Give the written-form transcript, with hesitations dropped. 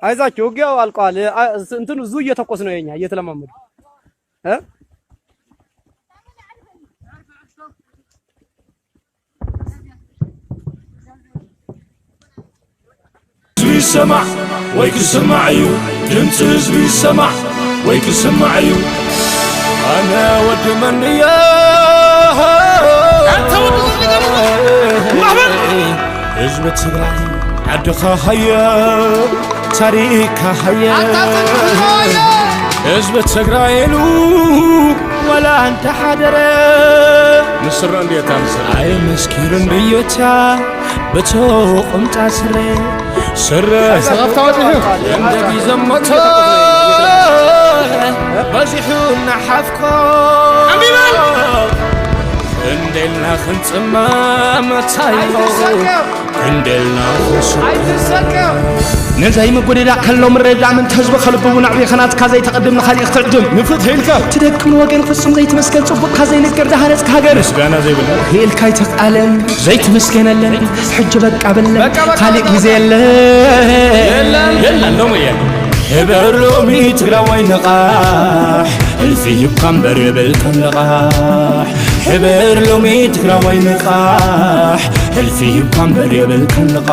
አይዛችሁ ውጊያው አልቋል። እንትኑ ዙ እየተኮስ ነው የኛ እየተለማመዱ سمع ويك سمعيو دمت حزبي سمع ويك سمعيو انا ود من يا انت ود محمد حزب تግራይ عدخ هيا تاريخ هيا حزب تግራይ له ولا انت حدر نصر እንዴት አንሰራ አይ መስኪርን በየታ በተቆም ታስረ سر سقفت وجهه النبي زمته بزحونا حفكو عندنا خنصما متايو عندنا عايزك نزاي مقولي كلو مرجع من تهزب خلبو نعبي خنات كازي تقدم خلي اختعدم نفت هيلكا تدك من وقن فسم زي تمسكن صبك كازي نقر دهانت كهاجر مسكانا زي بلا هيلكاي تقالن زي تمسكن لن حج بقى بلن خالق زي يلا نوم يا هبرلومي تقراوي نقاح الفيه بقنبر بالكنقاح هبرلومي تقراوي نقاح الفيه بقنبر بالكنقاح